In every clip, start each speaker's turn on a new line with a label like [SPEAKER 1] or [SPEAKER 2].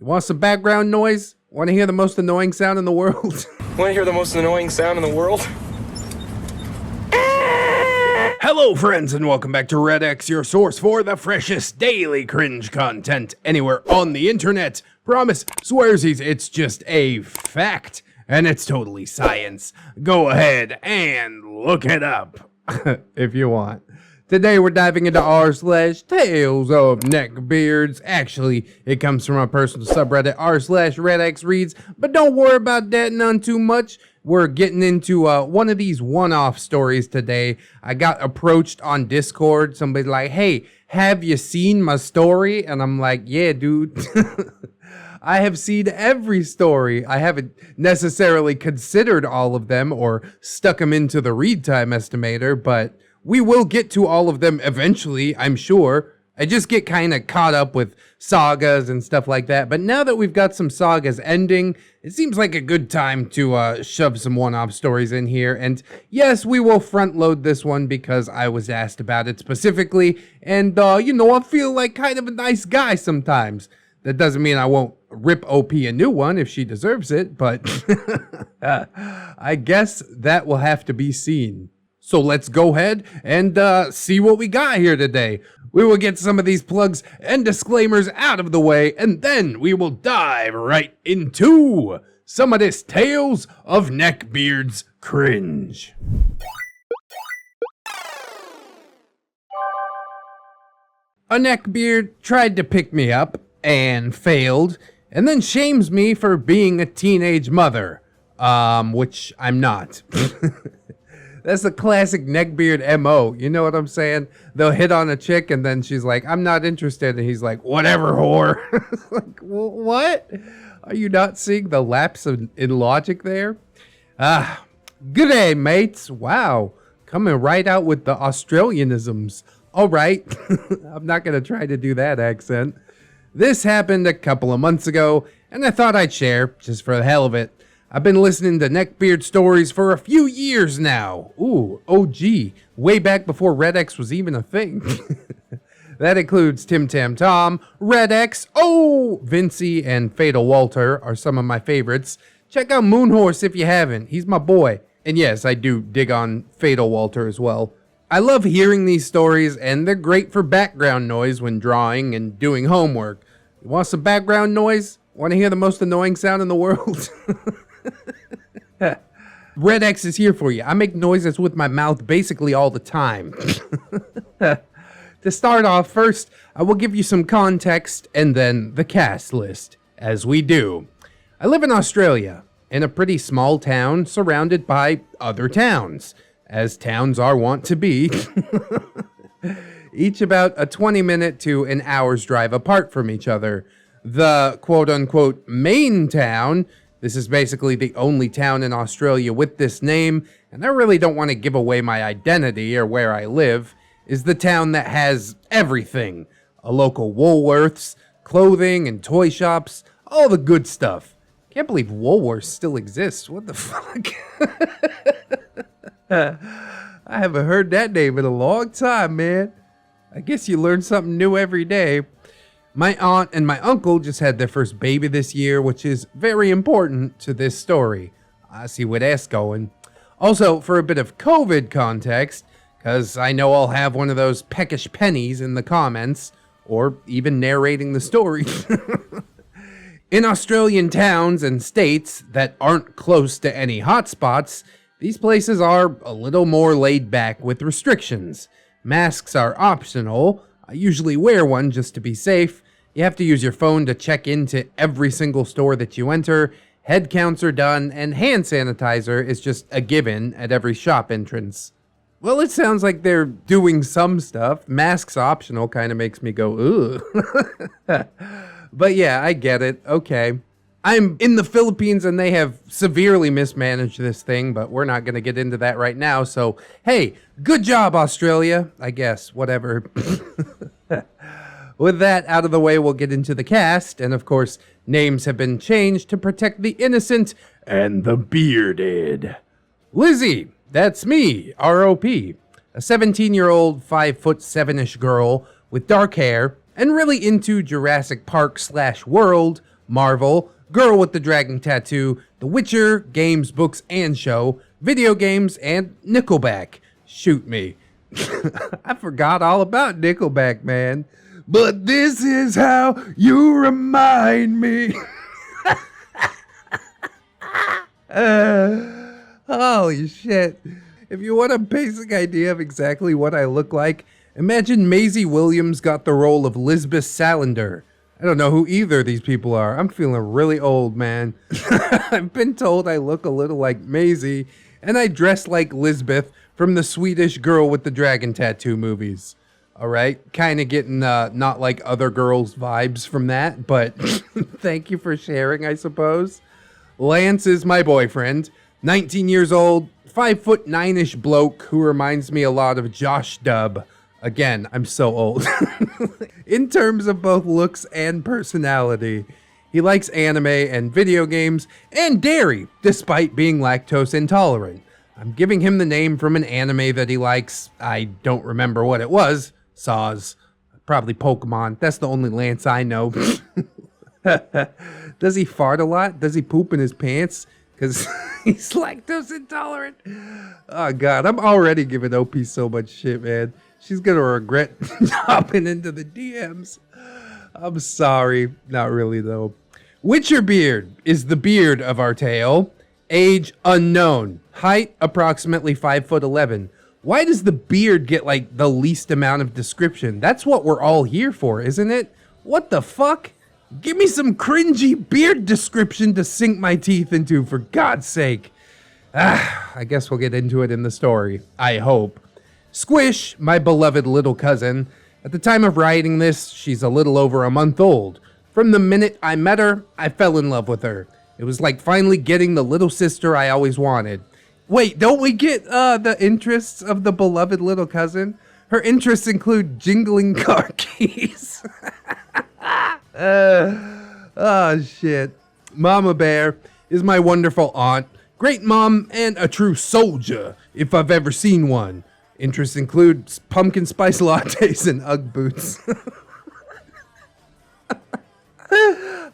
[SPEAKER 1] You want some background noise? Want to hear the most annoying sound in the world?
[SPEAKER 2] Want to hear the most annoying sound in the world?
[SPEAKER 1] Hello friends and welcome back to ReddX, your source for the freshest daily cringe content anywhere on the internet. Promise, swearsies, it's just a fact, and it's totally science. Go ahead and look it up, if you want. Today we're diving into r/TalesofNeckbeards. Actually, it comes from our personal subreddit r/ReddX reads, but don't worry about that none too much. We're getting into one of these one-off stories today. I got approached on Discord. Somebody's like, hey, have you seen my story? And I'm like, yeah, dude. I have seen every story. I haven't necessarily considered all of them or stuck them into the read time estimator, but we will get to all of them eventually, I'm sure. I just get kind of caught up with sagas and stuff like that. But now that we've got some sagas ending, it seems like a good time to shove some one-off stories in here. And yes, we will front load this one because I was asked about it specifically. And, you know, I feel like kind of a nice guy sometimes. That doesn't mean I won't rip OP a new one if she deserves it, but I guess that will have to be seen. So let's go ahead and see what we got here today. We will get some of these plugs and disclaimers out of the way, and then we will dive right into some of this Tales of Neckbeards cringe. A neckbeard tried to pick me up and failed, and then shames me for being a teenage mother, which I'm not. That's the classic neckbeard MO, you know what I'm saying? They'll hit on a chick and then she's like, I'm not interested, and he's like, whatever, whore. Like, what? Are you not seeing the lapse in logic there? Good day, mates. Wow, coming right out with the Australianisms. All right, I'm not going to try to do that accent. This happened a couple of months ago, and I thought I'd share, just for the hell of it. I've been listening to neckbeard stories for a few years now. Ooh, OG, way back before ReddX was even a thing. That includes Tim Tam Tom, ReddX, Vincey, and Fatal Walter are some of my favorites. Check out Moonhorse if you haven't, he's my boy. And yes, I do dig on Fatal Walter as well. I love hearing these stories, and they're great for background noise when drawing and doing homework. You want some background noise? Want to hear the most annoying sound in the world? ReddX is here for you. I make noises with my mouth basically all the time. To start off, first, I will give you some context and then the cast list, as we do. I live in Australia, in a pretty small town surrounded by other towns, as towns are wont to be, each about a 20-minute to an hour's drive apart from each other. The quote-unquote main town, this is basically the only town in Australia with this name, and I really don't want to give away my identity or where I live, is the town that has everything. A local Woolworths, clothing and toy shops, all the good stuff. Can't believe Woolworths still exists. What the fuck? I haven't heard that name in a long time, man. I guess you learn something new every day. My aunt and my uncle just had their first baby this year, which is very important to this story. I see where that's going. Also, for a bit of COVID context, because I know I'll have one of those peckish pennies in the comments, or even narrating the story. In Australian towns and states that aren't close to any hotspots, these places are a little more laid back with restrictions. Masks are optional. I usually wear one just to be safe. You have to use your phone to check into every single store that you enter. Head counts are done, and hand sanitizer is just a given at every shop entrance. Well, it sounds like they're doing some stuff. Masks optional kind of makes me go, ugh. But yeah, I get it. Okay. I'm in the Philippines and they have severely mismanaged this thing, but we're not going to get into that right now. So, hey, good job, Australia. I guess, whatever. With that out of the way, we'll get into the cast. And of course, names have been changed to protect the innocent and the bearded. Lizzie, that's me, R.O.P. A 17-year-old, 5'7" girl with dark hair and really into Jurassic Park / World, Marvel, Girl with the Dragon Tattoo, The Witcher, games, books, and show, video games, and Nickelback. Shoot me. I forgot all about Nickelback, man. But this is how you remind me. Holy shit. If you want a basic idea of exactly what I look like, imagine Maisie Williams got the role of Lisbeth Salander. I don't know who either of these people are. I'm feeling really old, man. I've been told I look a little like Maisie, and I dress like Lisbeth from the Swedish Girl with the Dragon Tattoo movies. Alright, kind of getting not like other girls vibes from that, but thank you for sharing, I suppose. Lance is my boyfriend, 19 years old, 5'9" bloke who reminds me a lot of Josh Dub. Again, I'm so old. In terms of both looks and personality, he likes anime and video games and dairy, despite being lactose intolerant. I'm giving him the name from an anime that he likes. I don't remember what it was. Saws. Probably Pokemon. That's the only Lance I know. Does he fart a lot? Does he poop in his pants? Because he's lactose intolerant. Oh, God. I'm already giving OP so much shit, man. She's going to regret hopping into the DMs. I'm sorry. Not really, though. Witcherbeard is the beard of our tale. Age unknown. Height approximately 5'11". Why does the beard get like the least amount of description? That's what we're all here for, isn't it? What the fuck? Give me some cringy beard description to sink my teeth into, for God's sake. I guess we'll get into it in the story. I hope. Squish, my beloved little cousin. At the time of writing this, she's a little over a month old. From the minute I met her, I fell in love with her. It was like finally getting the little sister I always wanted. Wait, don't we get the interests of the beloved little cousin? Her interests include jingling car keys. Oh, shit. Mama Bear is my wonderful aunt, great mom, and a true soldier, if I've ever seen one. Interests include pumpkin spice lattes and Ugg boots.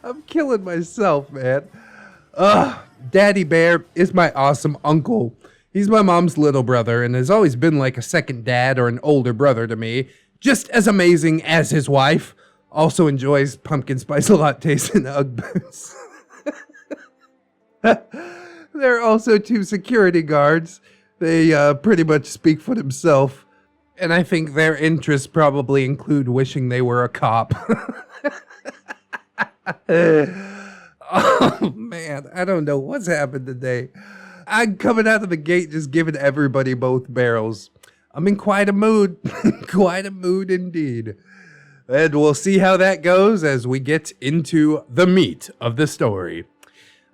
[SPEAKER 1] I'm killing myself, man. Daddy Bear is my awesome uncle. He's my mom's little brother and has always been like a second dad or an older brother to me. Just as amazing as his wife. Also enjoys pumpkin spice lattes and Ugg boots. There are also 2 security guards. They pretty much speak for themselves. And I think their interests probably include wishing they were a cop. Oh, man, I don't know what's happened today. I'm coming out of the gate just giving everybody both barrels. I'm in quite a mood. Quite a mood indeed. And we'll see how that goes as we get into the meat of the story.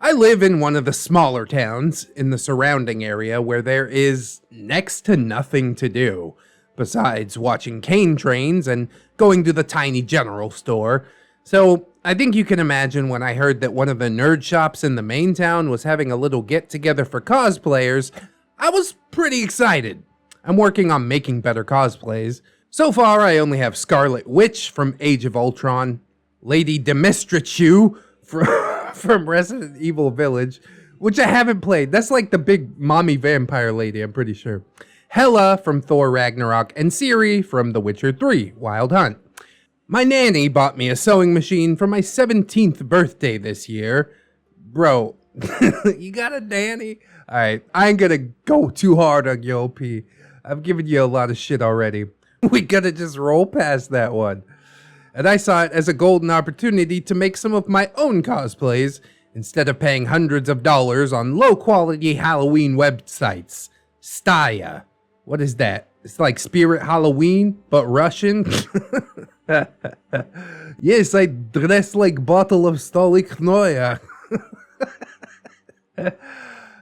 [SPEAKER 1] I live in one of the smaller towns in the surrounding area where there is next to nothing to do, besides watching cane trains and going to the tiny general store. So I think you can imagine when I heard that one of the nerd shops in the main town was having a little get-together for cosplayers, I was pretty excited. I'm working on making better cosplays. So far, I only have Scarlet Witch from Age of Ultron, Lady Demistrichu from Resident Evil Village, which I haven't played. That's like the big mommy vampire lady, I'm pretty sure. Hela from Thor Ragnarok, and Ciri from The Witcher 3, Wild Hunt. My nanny bought me a sewing machine for my 17th birthday this year. Bro, you got a nanny? Alright, I ain't gonna go too hard on your OP. I've given you a lot of shit already. We gotta just roll past that one. And I saw it as a golden opportunity to make some of my own cosplays instead of paying hundreds of dollars on low-quality Halloween websites. Staya. What is that? It's like Spirit Halloween, but Russian? Yes, I dress like bottle of Stolik Noya.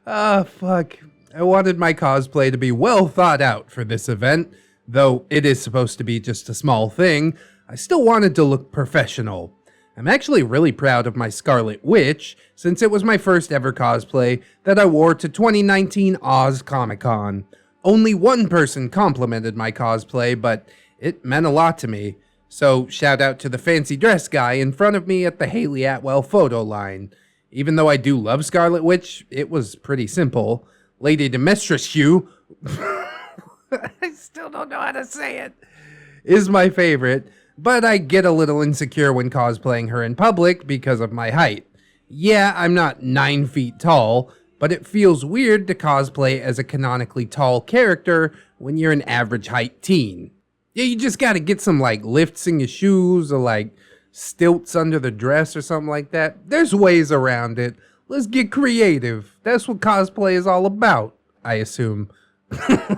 [SPEAKER 1] Ah, fuck. I wanted my cosplay to be well thought out for this event. Though it is supposed to be just a small thing, I still wanted to look professional. I'm actually really proud of my Scarlet Witch, since it was my first ever cosplay that I wore to 2019 Oz Comic Con. Only one person complimented my cosplay, but it meant a lot to me. So shout out to the fancy dress guy in front of me at the Haley Atwell photo line. Even though I do love Scarlet Witch, it was pretty simple. Lady Demestrous Hugh, I still don't know how to say it, is my favorite, but I get a little insecure when cosplaying her in public because of my height. Yeah, I'm not 9 feet tall, but it feels weird to cosplay as a canonically tall character when you're an average height teen. Yeah, you just gotta get some like lifts in your shoes or like stilts under the dress or something like that. There's ways around it. Let's get creative. That's what cosplay is all about, I assume.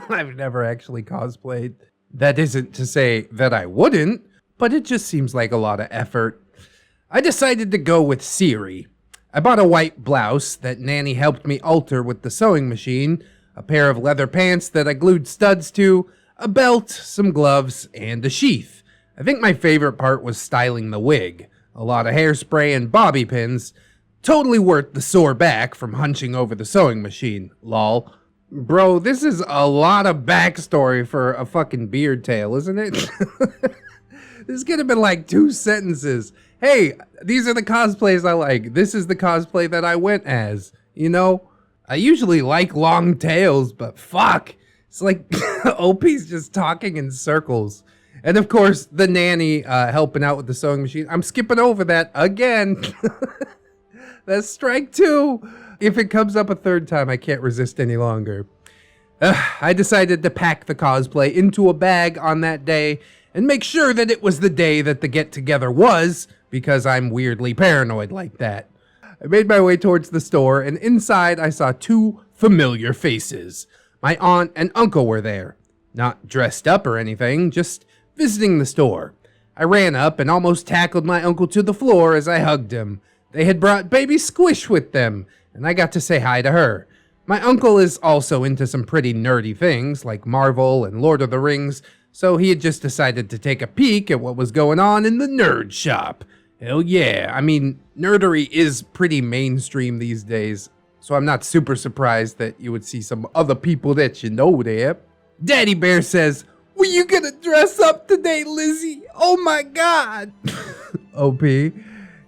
[SPEAKER 1] I've never actually cosplayed. That isn't to say that I wouldn't, but it just seems like a lot of effort. I decided to go with Siri. I bought a white blouse that Nanny helped me alter with the sewing machine, a pair of leather pants that I glued studs to, a belt, some gloves, and a sheath. I think my favorite part was styling the wig. A lot of hairspray and bobby pins. Totally worth the sore back from hunching over the sewing machine, lol. Bro, this is a lot of backstory for a fucking beard tale, isn't it? This could have been like 2 sentences. Hey, these are the cosplays I like. This is the cosplay that I went as. You know, I usually like long tales, but fuck. It's like OP's just talking in circles. And of course, the nanny helping out with the sewing machine. I'm skipping over that again. That's strike 2. If it comes up a third time, I can't resist any longer. I decided to pack the cosplay into a bag on that day and make sure that it was the day that the get-together was, because I'm weirdly paranoid like that. I made my way towards the store, and inside I saw 2 familiar faces. My aunt and uncle were there. Not dressed up or anything, just visiting the store. I ran up and almost tackled my uncle to the floor as I hugged him. They had brought baby Squish with them, and I got to say hi to her. My uncle is also into some pretty nerdy things, like Marvel and Lord of the Rings, so he had just decided to take a peek at what was going on in the nerd shop. Hell yeah, I mean, nerdery is pretty mainstream these days, so I'm not super surprised that you would see some other people that you know there. Daddy Bear says, "Were you gonna dress up today, Lizzie? Oh my god!" OP.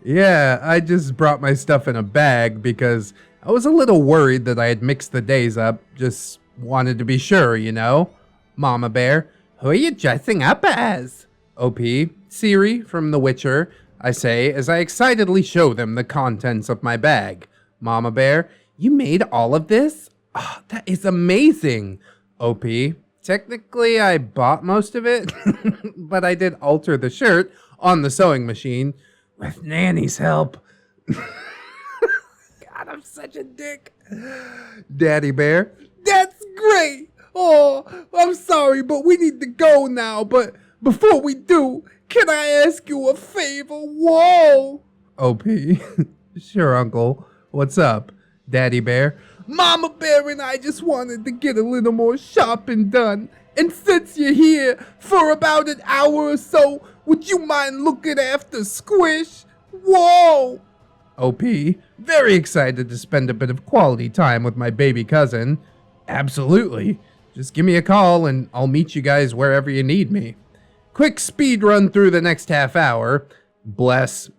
[SPEAKER 1] Yeah, I just brought my stuff in a bag because I was a little worried that I had mixed the days up. Just wanted to be sure, you know? Mama Bear, who are you dressing up as? OP, Siri from The Witcher, I say as I excitedly show them the contents of my bag. Mama Bear, you made all of this? Oh, that is amazing. OP, technically I bought most of it, but I did alter the shirt on the sewing machine with Nanny's help. God, I'm such a dick. Daddy Bear, that's great. Oh, I'm sorry, but we need to go now. But before we do, can I ask you a favor? Whoa. OP, sure, Uncle. What's up? Daddy Bear, Mama Bear and I just wanted to get a little more shopping done. And since you're here for about an hour or so, would you mind looking after Squish? Whoa! OP, very excited to spend a bit of quality time with my baby cousin. Absolutely. Just give me a call and I'll meet you guys wherever you need me. Quick speed run through the next half hour. Bless.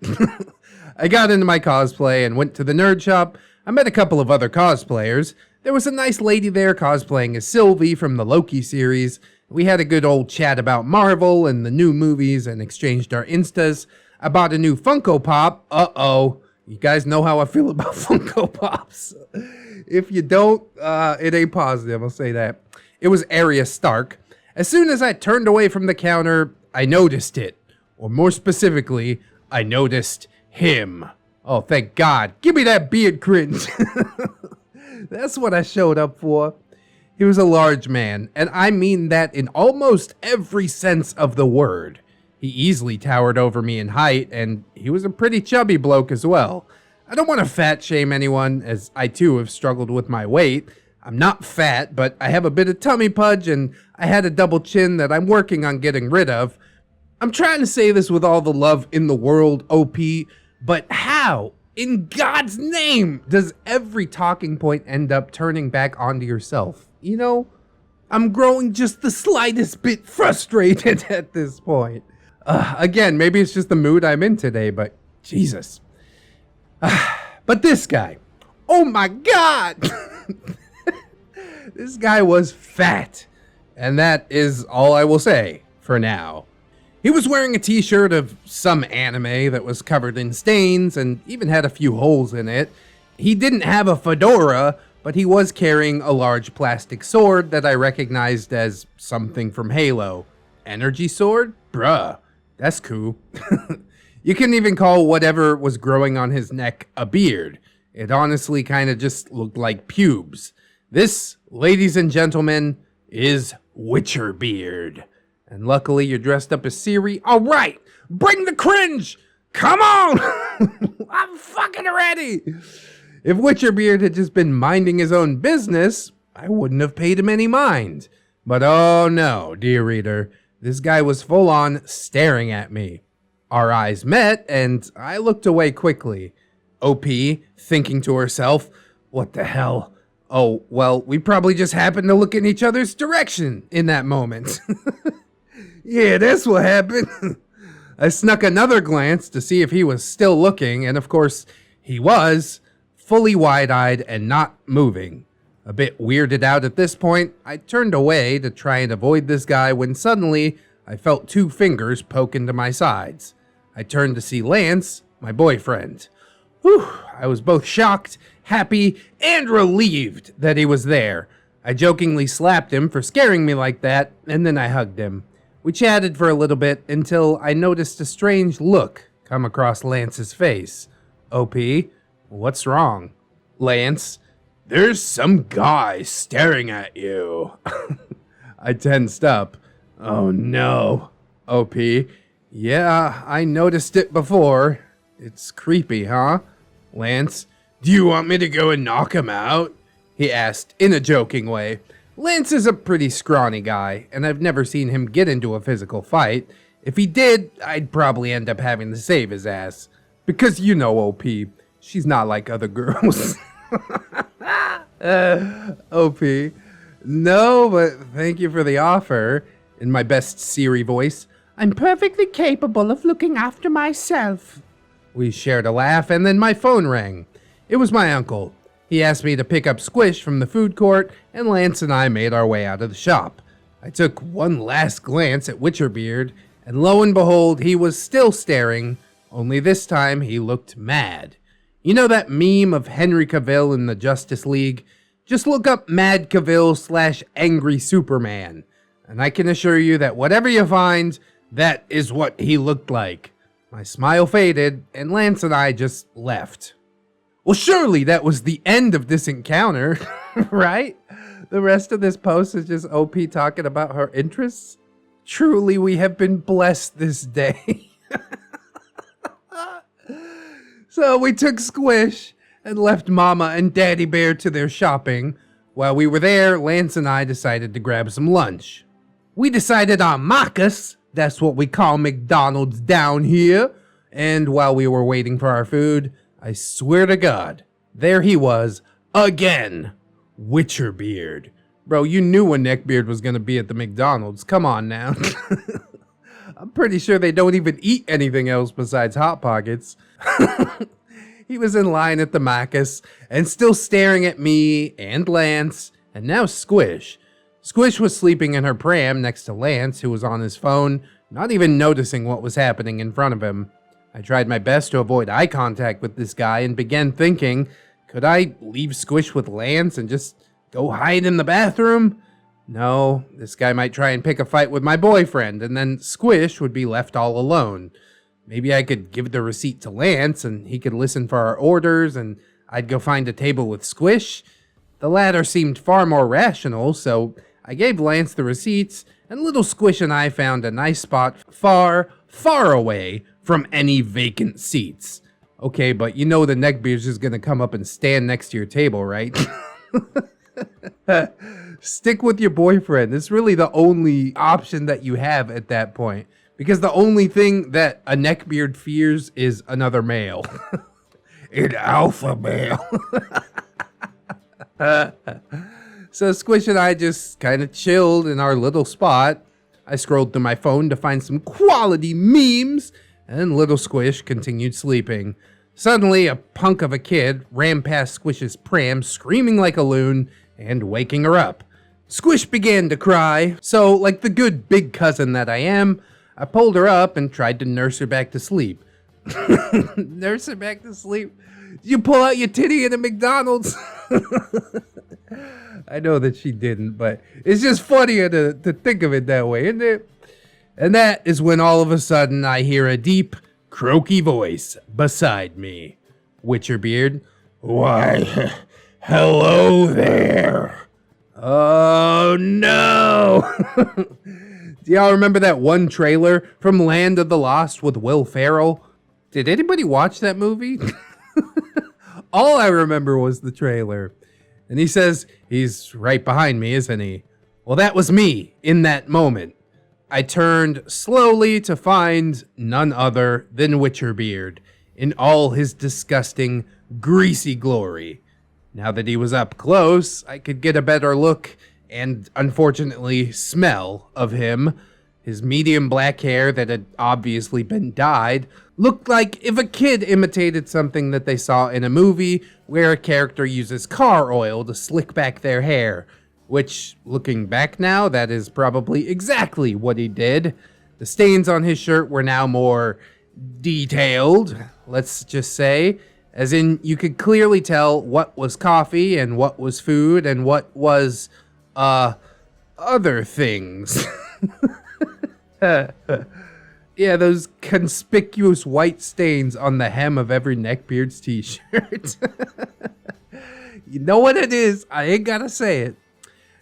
[SPEAKER 1] I got into my cosplay and went to the nerd shop. I met a couple of other cosplayers. There was a nice lady there cosplaying as Sylvie from the Loki series. We had a good old chat about Marvel and the new movies and exchanged our Instas. I bought a new Funko Pop. Uh-oh. You guys know how I feel about Funko Pops. If you don't, it ain't positive, I'll say that. It was Arya Stark. As soon as I turned away from the counter, I noticed it. Or more specifically, I noticed him. Oh, thank God. Give me that beard cringe. That's what I showed up for. He was a large man, and I mean that in almost every sense of the word. He easily towered over me in height, and he was a pretty chubby bloke as well. I don't want to fat shame anyone, as I too have struggled with my weight. I'm not fat, but I have a bit of tummy pudge, and I had a double chin that I'm working on getting rid of. I'm trying to say this with all the love in the world, OP, but how, in God's name, does every talking point end up turning back onto yourself? You know, I'm growing just the slightest bit frustrated at this point. Again, maybe it's just the mood I'm in today, but Jesus. But this guy, oh my God. This guy was fat. And that is all I will say for now. He was wearing a t-shirt of some anime that was covered in stains and even had a few holes in it. He didn't have a fedora, but he was carrying a large plastic sword that I recognized as something from Halo. Energy sword? Bruh, that's cool. You couldn't even call whatever was growing on his neck a beard. It honestly kind of just looked like pubes. This, ladies and gentlemen, is Witcherbeard. And luckily you're dressed up as Siri. All right, bring the cringe. Come on. I'm fucking ready. If Witcherbeard had just been minding his own business, I wouldn't have paid him any mind. But oh no, dear reader, this guy was full on staring at me. Our eyes met and I looked away quickly. OP, thinking to herself, what the hell? Oh, well, we probably just happened to look in each other's direction in that moment. Yeah, that's what happened. I snuck another glance to see if he was still looking, and of course, he was, fully wide-eyed and not moving. A bit weirded out at this point, I turned away to try and avoid this guy when suddenly I felt 2 fingers poke into my sides. I turned to see Lance, my boyfriend. Whew, I was both shocked, happy, and relieved that he was there. I jokingly slapped him for scaring me like that, and then I hugged him. We chatted for a little bit until I noticed a strange look come across Lance's face. OP, what's wrong? Lance, there's some guy staring at you. I tensed up. Oh no. OP, yeah, I noticed it before. It's creepy, huh? Lance, do you want me to go and knock him out? He asked in a joking way. Lance is a pretty scrawny guy, and I've never seen him get into a physical fight. If he did, I'd probably end up having to save his ass. Because you know OP, she's not like other girls. OP, no, but thank you for the offer. In my best Siri voice, I'm perfectly capable of looking after myself. We shared a laugh, and then my phone rang. It was my uncle. He asked me to pick up Squish from the food court, and Lance and I made our way out of the shop. I took one last glance at Witcherbeard, and lo and behold, he was still staring, only this time he looked mad. You know that meme of Henry Cavill in the Justice League? Just look up Mad Cavill / Angry Superman, and I can assure you that whatever you find, that is what he looked like. My smile faded, and Lance and I just left. Well, surely that was the end of this encounter, right? The rest of this post is just OP talking about her interests. Truly, we have been blessed this day. So we took Squish and left Mama and Daddy Bear to their shopping. While we were there, Lance and I decided to grab some lunch. We decided on Macca's, that's what we call McDonald's down here. And while we were waiting for our food, I swear to God, there he was, again, Witcherbeard. Bro, you knew when Neckbeard was gonna be at the McDonald's, come on now. I'm pretty sure they don't even eat anything else besides Hot Pockets. He was in line at the Macca's and still staring at me and Lance, and now Squish. Squish was sleeping in her pram next to Lance, who was on his phone, not even noticing what was happening in front of him. I tried my best to avoid eye contact with this guy and began thinking, could I leave Squish with Lance and just go hide in the bathroom? No, this guy might try and pick a fight with my boyfriend, and then Squish would be left all alone. Maybe I could give the receipt to Lance, and he could listen for our orders, and I'd go find a table with Squish. The latter seemed far more rational, so I gave Lance the receipts, and little Squish and I found a nice spot far, far away from any vacant seats. Okay, but you know the Neckbeards is gonna come up and stand next to your table, right? Stick with your boyfriend. It's really the only option that you have at that point. Because the only thing that a Neckbeard fears is another male. An alpha male. So Squish and I just kind of chilled in our little spot. I scrolled through my phone to find some quality memes, and little Squish continued sleeping. Suddenly, a punk of a kid ran past Squish's pram, screaming like a loon and waking her up. Squish began to cry, so like the good big cousin that I am, I pulled her up and tried to nurse her back to sleep. Nurse her back to sleep? You pull out your titty in a McDonald's? I know that she didn't, but it's just funnier to think of it that way, isn't it? And that is when all of a sudden I hear a deep, croaky voice beside me. Witcherbeard. Why, hello there. Oh no! Do y'all remember that one trailer from Land of the Lost with Will Ferrell? Did anybody watch that movie? All I remember was the trailer. And he says, he's right behind me, isn't he? Well, that was me in that moment. I turned slowly to find none other than Witcherbeard in all his disgusting, greasy glory. Now that he was up close, I could get a better look and, unfortunately, smell of him. His medium black hair that had obviously been dyed looked like if a kid imitated something that they saw in a movie where a character uses car oil to slick back their hair. Which, looking back now, that is probably exactly what he did. The stains on his shirt were now more detailed, let's just say. As in, you could clearly tell what was coffee and what was food and what was, other things. Yeah, those conspicuous white stains on the hem of every Neckbeards t-shirt. You know what it is, I ain't gotta say it.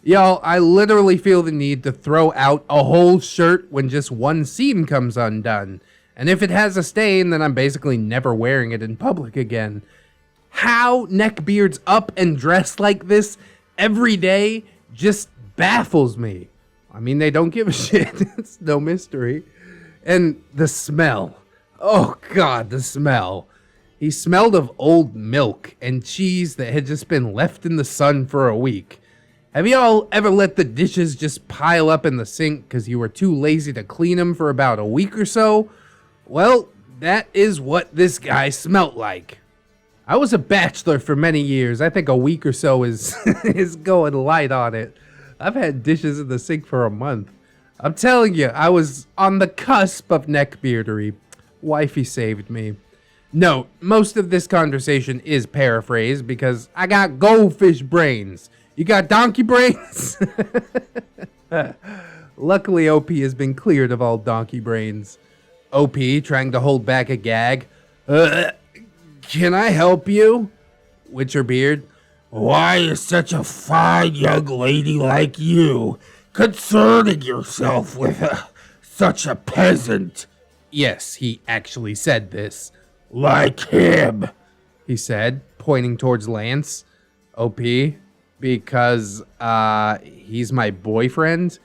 [SPEAKER 1] Y'all, I literally feel the need to throw out a whole shirt when just one seam comes undone. And if it has a stain, then I'm basically never wearing it in public again. How Neckbeards up and dressed like this every day just baffles me. I mean, they don't give a shit. It's no mystery. And the smell. Oh God, the smell. He smelled of old milk and cheese that had just been left in the sun for a week. Have y'all ever let the dishes just pile up in the sink because you were too lazy to clean them for about a week or so? Well, that is what this guy smelt like. I was a bachelor for many years. I think a week or so is is going light on it. I've had dishes in the sink for a month. I'm telling you, I was on the cusp of neckbeardery. Wifey saved me. Note, most of this conversation is paraphrased because I got goldfish brains. You got donkey brains? Luckily, OP has been cleared of all donkey brains. OP trying to hold back a gag. Can I help you? Witcherbeard. Why is such a fine young lady like you concerning yourself with such a peasant? Yes, he actually said this. Like him, he said, pointing towards Lance. OP, because, he's my boyfriend.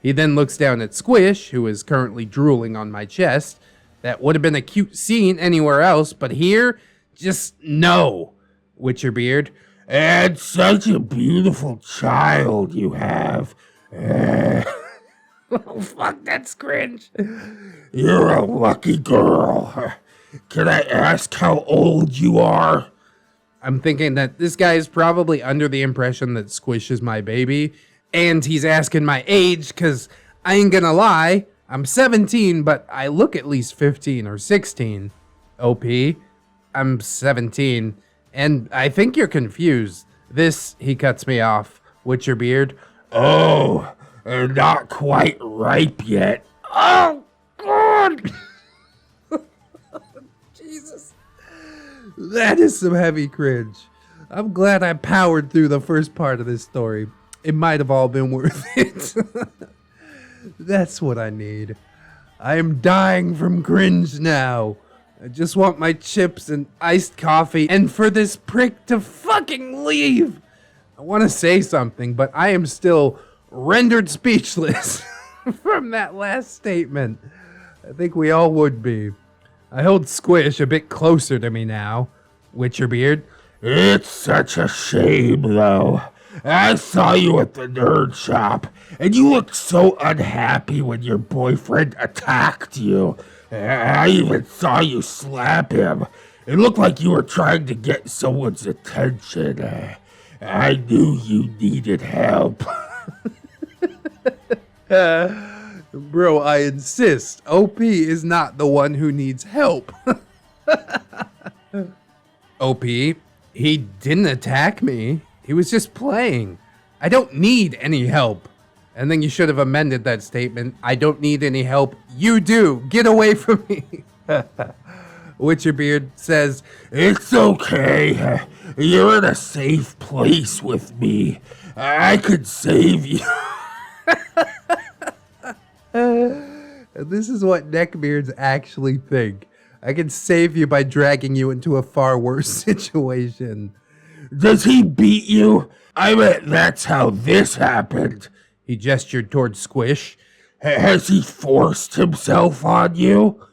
[SPEAKER 1] He then looks down at Squish, who is currently drooling on my chest. That would have been a cute scene anywhere else, but here, just no. Witcherbeard. And such a beautiful child you have. Oh, fuck, that's cringe. You're a lucky girl. Can I ask how old you are? I'm thinking that this guy is probably under the impression that Squish is my baby, and he's asking my age, because I ain't gonna lie, I'm 17, but I look at least 15 or 16. OP, I'm 17, and I think you're confused. This, he cuts me off. Witcherbeard. Oh, not quite ripe yet. Oh, God! Jesus. That is some heavy cringe. I'm glad I powered through the first part of this story. It might have all been worth it. That's what I need. I am dying from cringe now. I just want my chips and iced coffee and for this prick to fucking leave. I want to say something, but I am still rendered speechless from that last statement. I think we all would be. I hold Squish a bit closer to me now. Witcherbeard. It's such a shame, though.
[SPEAKER 3] I saw you at the nerd shop, and you looked so unhappy when your boyfriend attacked you. I even saw you slap him. It looked like you were trying to get someone's attention. I knew you needed help.
[SPEAKER 1] Bro, I insist. OP is not the one who needs help. OP, he didn't attack me. He was just playing. I don't need any help. And then you should have amended that statement. I don't need any help. You do. Get away from me. Witcherbeard says,
[SPEAKER 3] It's okay. You're in a safe place with me. I could save you.
[SPEAKER 1] This is what neckbeards actually think. I can save you by dragging you into a far worse situation.
[SPEAKER 3] Does he beat you? I bet that's how this happened.
[SPEAKER 1] He gestured towards Squish.
[SPEAKER 3] Has he forced himself on you?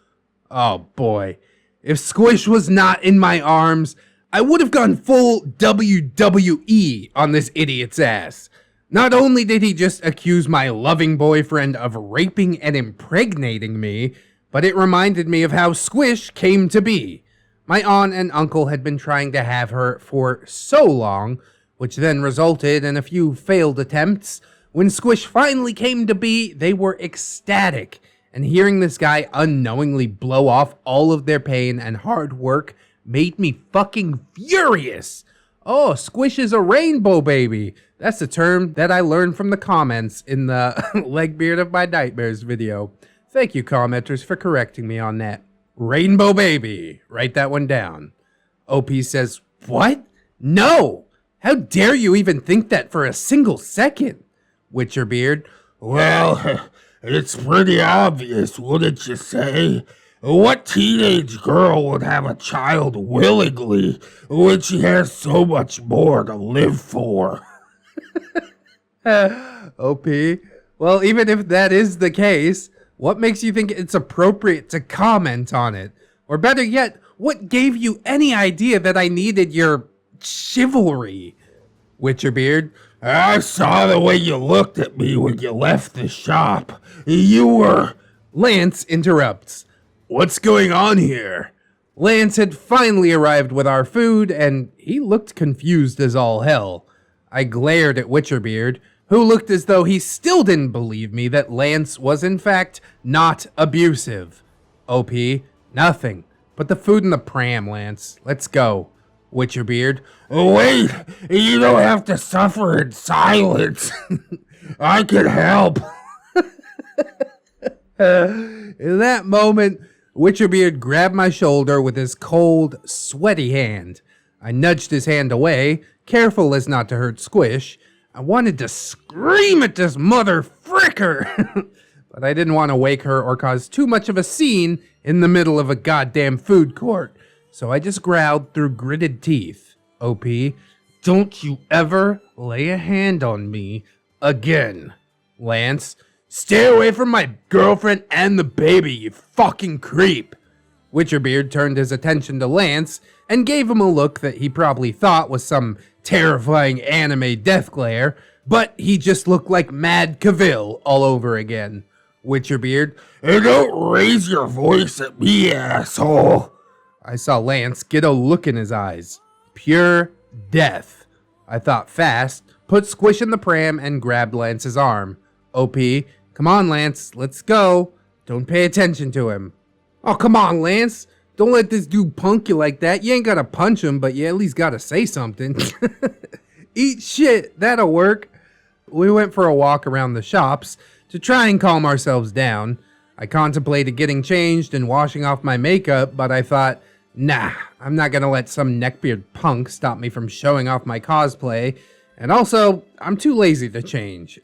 [SPEAKER 1] Oh boy. If Squish was not in my arms, I would have gone full WWE on this idiot's ass. Not only did he just accuse my loving boyfriend of raping and impregnating me, but it reminded me of how Squish came to be. My aunt and uncle had been trying to have her for so long, which then resulted in a few failed attempts. When Squish finally came to be, they were ecstatic, and hearing this guy unknowingly blow off all of their pain and hard work made me fucking furious. Oh, Squish is a rainbow baby. That's the term that I learned from the comments in the Legbeard of My Nightmares video. Thank you, commenters, for correcting me on that. Rainbow baby. Write that one down. OP says, what? No! How dare you even think that for a single second? Witcherbeard,
[SPEAKER 3] well, it's pretty obvious, wouldn't you say? What teenage girl would have a child willingly when she has so much more to live for?
[SPEAKER 1] OP, well, even if that is the case, what makes you think it's appropriate to comment on it? Or better yet, what gave you any idea that I needed your chivalry? Witcherbeard,
[SPEAKER 3] I saw the way you looked at me when you left the shop. You were...
[SPEAKER 1] Lance interrupts. What's going on here? Lance had finally arrived with our food, and he looked confused as all hell. I glared at Witcherbeard, who looked as though he still didn't believe me that Lance was in fact not abusive. OP, nothing but the food in the pram, Lance. Let's go. Witcherbeard,
[SPEAKER 3] wait, you don't have to suffer in silence. I can help.
[SPEAKER 1] In that moment, Witcherbeard grabbed my shoulder with his cold, sweaty hand. I nudged his hand away, careful as not to hurt Squish. I wanted to scream at this mother fricker, but I didn't want to wake her or cause too much of a scene in the middle of a goddamn food court. So I just growled through gritted teeth. OP, don't you ever lay a hand on me again. Lance, stay away from my girlfriend and the baby, you fucking creep. Witcherbeard turned his attention to Lance and gave him a look that he probably thought was some terrifying anime death glare, but he just looked like Mad Cavill all over again. Witcherbeard,
[SPEAKER 3] don't raise your voice at me, asshole.
[SPEAKER 1] I saw Lance get a look in his eyes. Pure death. I thought fast, put Squish in the pram, and grabbed Lance's arm. OP, come on, Lance, let's go. Don't pay attention to him. Oh, come on, Lance. Don't let this dude punk you like that. You ain't gotta punch him, but you at least gotta say something. Eat shit, that'll work. We went for a walk around the shops to try and calm ourselves down. I contemplated getting changed and washing off my makeup, but I thought, nah, I'm not gonna let some neckbeard punk stop me from showing off my cosplay. And also, I'm too lazy to change.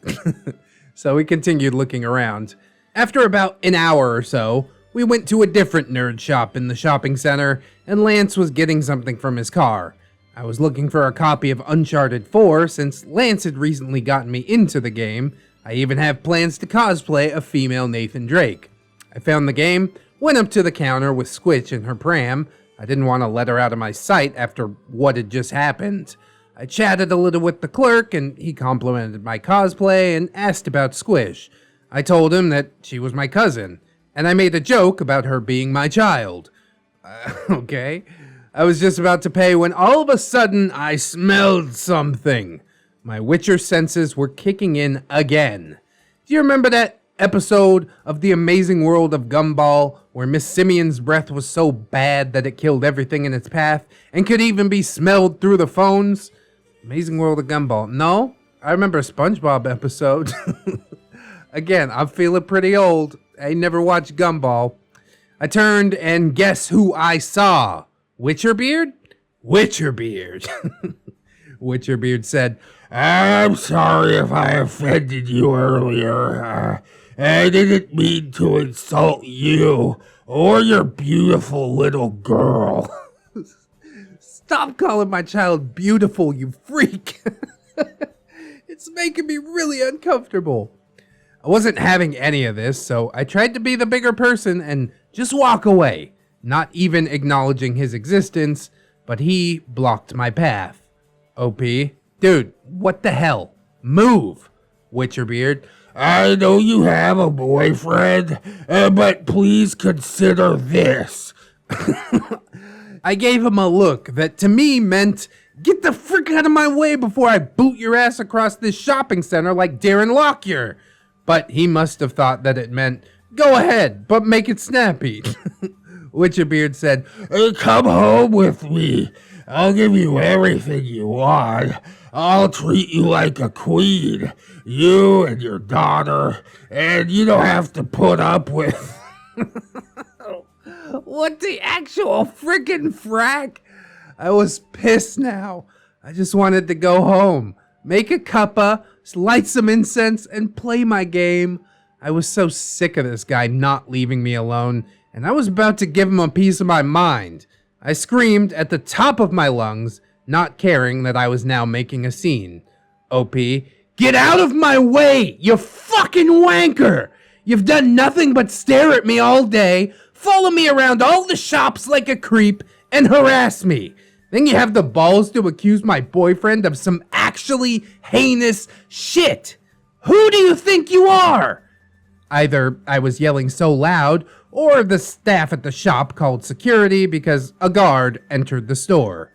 [SPEAKER 1] So we continued looking around. After about an hour or so, we went to a different nerd shop in the shopping center, and Lance was getting something from his car. I was looking for a copy of Uncharted 4 since Lance had recently gotten me into the game. I even have plans to cosplay a female Nathan Drake. I found the game, went up to the counter with Squish in her pram. I didn't want to let her out of my sight after what had just happened. I chatted a little with the clerk, and he complimented my cosplay and asked about Squish. I told him that she was my cousin, and I made a joke about her being my child. Okay. I was just about to pay when all of a sudden I smelled something. My Witcher senses were kicking in again. Do you remember that episode of The Amazing World of Gumball where Miss Simeon's breath was so bad that it killed everything in its path and could even be smelled through the phones? Amazing World of Gumball. No, I remember a SpongeBob episode. Again, I'm feeling pretty old. I never watched Gumball. I turned and guess who I saw? Witcherbeard? Witcherbeard. Witcherbeard said,
[SPEAKER 3] I'm sorry if I offended you earlier. I didn't mean to insult you or your beautiful little girl.
[SPEAKER 1] Stop calling my child beautiful, you freak. It's making me really uncomfortable. I wasn't having any of this, so I tried to be the bigger person and just walk away, not even acknowledging his existence, but he blocked my path. OP, dude, what the hell? Move, Witcherbeard.
[SPEAKER 3] I know you have a boyfriend, but please consider this.
[SPEAKER 1] I gave him a look that to me meant, get the frick out of my way before I boot your ass across this shopping center like Darren Lockyer. But he must have thought that it meant, go ahead, but make it snappy. Witcherbeard said,
[SPEAKER 3] come home with me. I'll give you everything you want. I'll treat you like a queen. You and your daughter. And you don't have to put up with...
[SPEAKER 1] What the actual frickin' frack? I was pissed now. I just wanted to go home, make a cuppa, light some incense, and play my game. I was so sick of this guy not leaving me alone, and I was about to give him a piece of my mind. I screamed at the top of my lungs, not caring that I was now making a scene. OP, get out of my way, you fucking wanker! You've done nothing but stare at me all day, follow me around all the shops like a creep, and harass me. Then you have the balls to accuse my boyfriend of some actually heinous shit. Who do you think you are? Either I was yelling so loud, or the staff at the shop called security because a guard entered the store.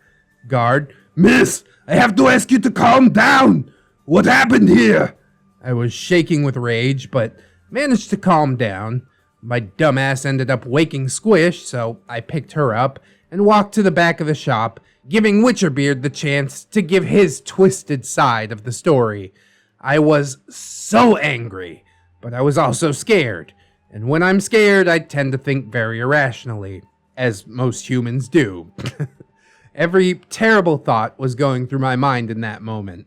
[SPEAKER 1] Guard,
[SPEAKER 3] Miss, I have to ask you to calm down. What happened here?
[SPEAKER 1] I was shaking with rage, but managed to calm down. My dumbass ended up waking Squish, so I picked her up and walked to the back of the shop, giving Witcherbeard the chance to give his twisted side of the story. I was so angry, but I was also scared. And when I'm scared, I tend to think very irrationally, as most humans do. Every terrible thought was going through my mind in that moment.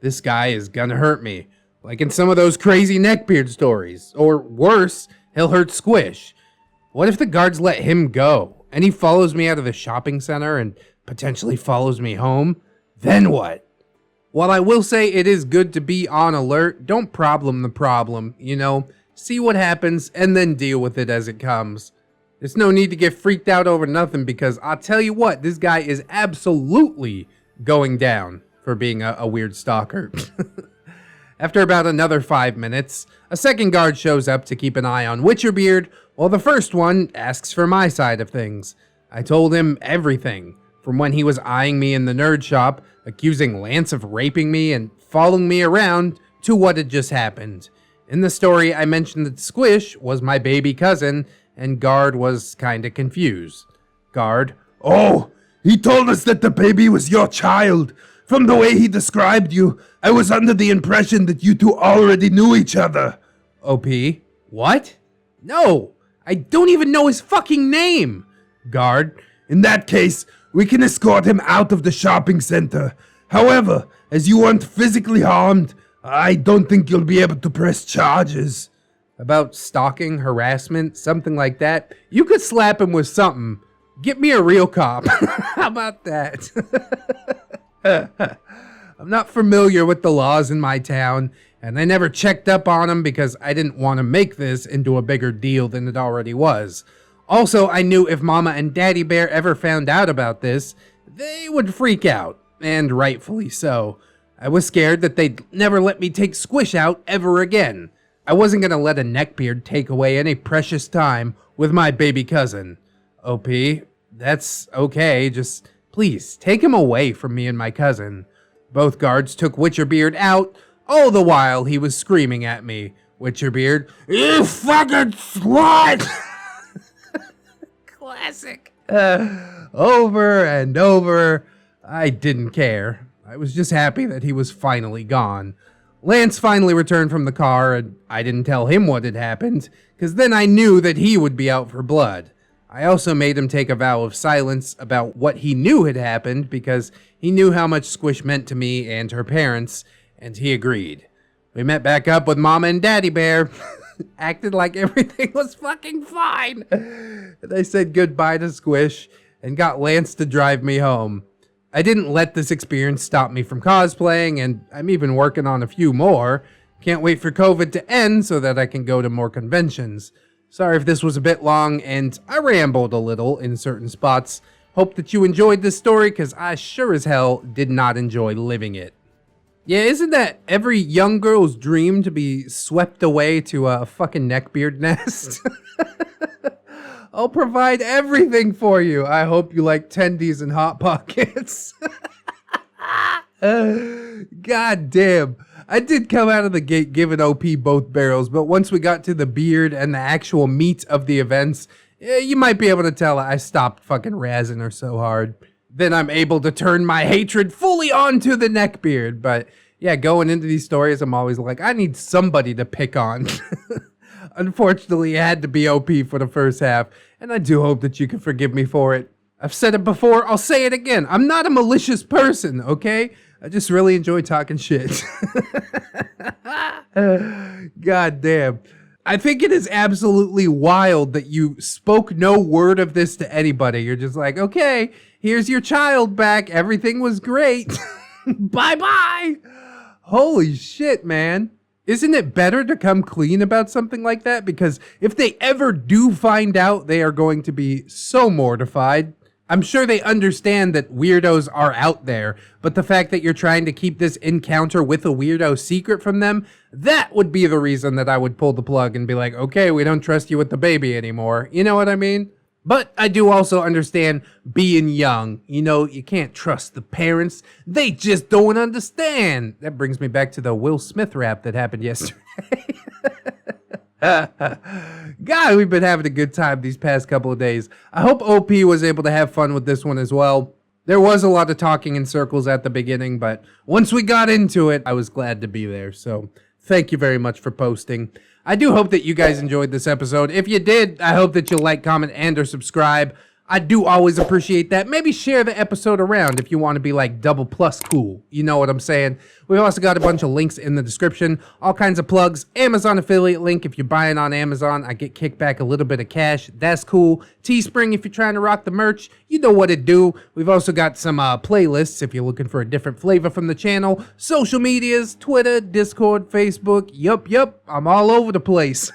[SPEAKER 1] This guy is gonna hurt me, like in some of those crazy Neckbeard stories. Or worse, he'll hurt Squish. What if the guards let him go, and he follows me out of the shopping center and potentially follows me home? Then what? While I will say it is good to be on alert, don't problem the problem, you know? See what happens and then deal with it as it comes. There's no need to get freaked out over nothing because I'll tell you what, this guy is absolutely going down for being a weird stalker. After about another 5 minutes, a second guard shows up to keep an eye on Witcherbeard, while the first one asks for my side of things. I told him everything, from when he was eyeing me in the nerd shop, accusing Lance of raping me and following me around, to what had just happened. In the story, I mentioned that Squish was my baby cousin, and Guard was kinda confused. Guard,
[SPEAKER 3] oh, he told us that the baby was your child. From the way he described you, I was under the impression that you two already knew each other.
[SPEAKER 1] OP, what? No, I don't even know his fucking name.
[SPEAKER 3] Guard, in that case, we can escort him out of the shopping center. However, as you weren't physically harmed, I don't think you'll be able to press charges.
[SPEAKER 1] About stalking, harassment, something like that? You could slap him with something. Get me a real cop. How about that? I'm not familiar with the laws in my town, and I never checked up on them because I didn't want to make this into a bigger deal than it already was. Also, I knew if Mama and Daddy Bear ever found out about this, they would freak out. and rightfully so. I was scared that they'd never let me take Squish out ever again. I wasn't gonna let a neckbeard take away any precious time with my baby cousin. OP, that's okay, just please take him away from me and my cousin. Both guards took Witcherbeard out, all the while he was screaming at me. Witcherbeard,
[SPEAKER 3] You fucking slut!
[SPEAKER 1] classic. Over and over. I didn't care. I was just happy that he was finally gone. Lance finally returned from the car, and I didn't tell him what had happened, because then I knew that he would be out for blood. I also made him take a vow of silence about what he knew had happened, because he knew how much Squish meant to me and her parents, and he agreed. We met back up with Mama and Daddy Bear, acted like everything was fucking fine. And I said goodbye to Squish, and got Lance to drive me home. I didn't let this experience stop me from cosplaying, and I'm even working on a few more. Can't wait for COVID to end so that I can go to more conventions. Sorry if this was a bit long and I rambled a little in certain spots. Hope that you enjoyed this story, because I sure as hell did not enjoy living it. Yeah, isn't that every young girl's dream to be swept away to a fucking neckbeard nest? I'll provide everything for you. I hope you like tendies and Hot Pockets. God damn. I did come out of the gate giving OP both barrels, but once we got to the beard and the actual meat of the events, you might be able to tell I stopped fucking razzing her so hard. Then I'm able to turn my hatred fully onto the neckbeard. But yeah, going into these stories, I'm always like, I need somebody to pick on. Unfortunately, it had to be OP for the first half, and I do hope that you can forgive me for it. I've said it before, I'll say it again. I'm not a malicious person, okay? I just really enjoy talking shit. God damn. I think it is absolutely wild that you spoke no word of this to anybody. You're just like, okay, here's your child back. Everything was great. Bye-bye. Holy shit, man. Isn't it better to come clean about something like that? Because if they ever do find out, they are going to be so mortified. I'm sure they understand that weirdos are out there, but the fact that you're trying to keep this encounter with a weirdo secret from them, that would be the reason that I would pull the plug and be like, okay, we don't trust you with the baby anymore. You know what I mean? But I do also understand being young. You know, you can't trust the parents. They just don't understand. That brings me back to the Will Smith rap that happened yesterday. God, we've been having a good time these past couple of days. I hope OP was able to have fun with this one as well. There was a lot of talking in circles at the beginning, but once we got into it, I was glad to be there. So thank you very much for posting. I do hope that you guys enjoyed this episode. If you did, I hope that you'll like, comment, and or subscribe. I do always appreciate that. Maybe share the episode around if you want to be like double plus cool. You know what I'm saying? We've also got a bunch of links in the description. All kinds of plugs. Amazon affiliate link. If you're buying on Amazon, I get kicked back a little bit of cash. That's cool. Teespring if you're trying to rock the merch. You know what it do. We've also got some playlists if you're looking for a different flavor from the channel. Social medias, Twitter, Discord, Facebook. Yup. I'm all over the place.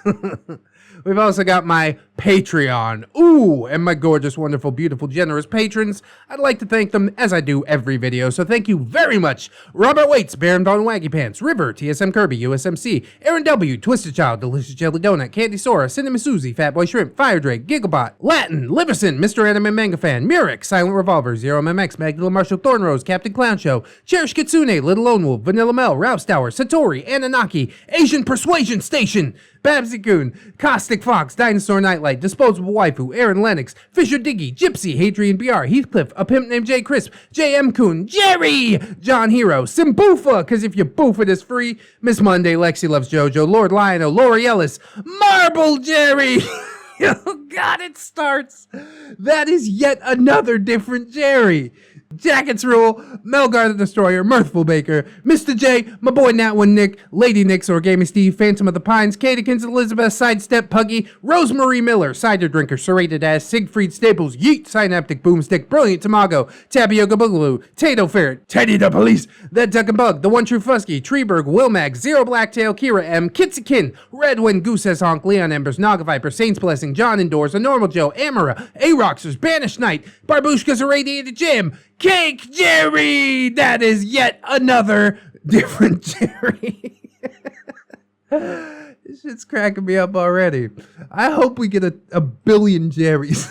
[SPEAKER 1] We've also got my Patreon. Ooh, and my gorgeous, wonderful, beautiful, generous patrons. I'd like to thank them as I do every video, so thank you very much. Robert Waits, Baron Von Waggy Pants, River, TSM Kirby, USMC, Aaron W, Twisted Child, Delicious Jelly Donut, Candy Sora, Cinema Susie, Fatboy Shrimp, Fire Drake, Gigabot, Latin, Liverson, Mr. Anime Manga Fan, Murik, Silent Revolver, Zero MMX, Magdalene Marshall, Thornrose, Captain Clown Show, Cherish Kitsune, Little Lone Wolf, Vanilla Mel, Rouse Tower, Satori, Anunnaki, Asian Persuasion Station, Babsy-kun, Caustic Fox, Dinosaur Nightlight, Disposable Waifu, Aaron Lennox, Fisher Diggy, Gypsy, Hadrian BR, Heathcliff, A Pimp Named J. Crisp, J.M. Kun, Jerry, John Hero, Simboofa, cause if you boof it is free, Miss Monday, Lexi Loves JoJo, Lord Lionel, Lori Ellis, Marble Jerry. Oh God, it starts. That is yet another different Jerry. Jackets Rule, Melgar the Destroyer, Mirthful Baker, Mr. J, my boy Nat One Nick, Lady Nix, Origami Steve, Phantom of the Pines, Katykins, Elizabeth, Sidestep, Puggy, Rosemary Miller, Cider Drinker, Serrated Ass, Siegfried Staples, Yeet, Synaptic Boomstick, Brilliant Tamago, Tapioca Boogaloo, Tato Ferret, Teddy the Police, That Duck and Bug, The One True Fusky, Treeberg, Wilmag, Zero Blacktail, Kira M, Kitsykin, Redwind, Goose S Honk, Leon Embers, Naga Viper, Saints Blessing, John Indoors, A Normal Joe, Amara, A-Roxers, Banished Knight, Barbushka's Irradiated Jam, Cake Jerry! That is yet another different Jerry. This shit's cracking me up already. I hope we get a billion Jerrys.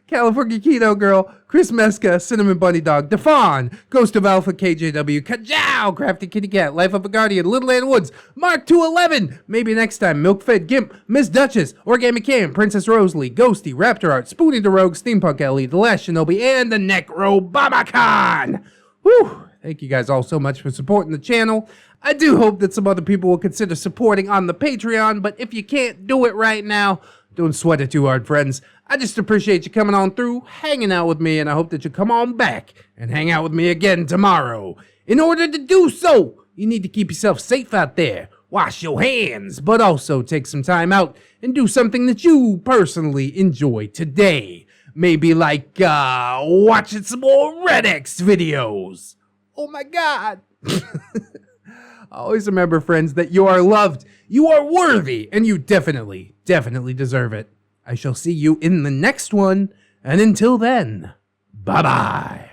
[SPEAKER 1] California Keto Girl, Chris Meska, Cinnamon Bunny Dog, Defon, Ghost of Alpha KJW, Kajow, Crafty Kitty Cat, Life of a Guardian, Little Ann Woods, Mark 211, maybe next time, Milk-Fed Gimp, Miss Duchess, Origami Cam, Princess Rosalie, Ghosty, Raptor Art, Spoonie the Rogue, Steampunk Ellie, The Last Shinobi, and the Necro Babacon. Whew. Thank you guys all so much for supporting the channel. I do hope that some other people will consider supporting on the Patreon, but if you can't do it right now, don't sweat it too hard, friends. I just appreciate you coming on through, hanging out with me, and I hope that you come on back and hang out with me again tomorrow. In order to do so, you need to keep yourself safe out there. Wash your hands, but also take some time out and do something that you personally enjoy today. Maybe like, watching some more ReddX videos. Oh my God. Always remember, friends, that you are loved, you are worthy, and you definitely deserve it. I shall see you in the next one, and until then, bye-bye.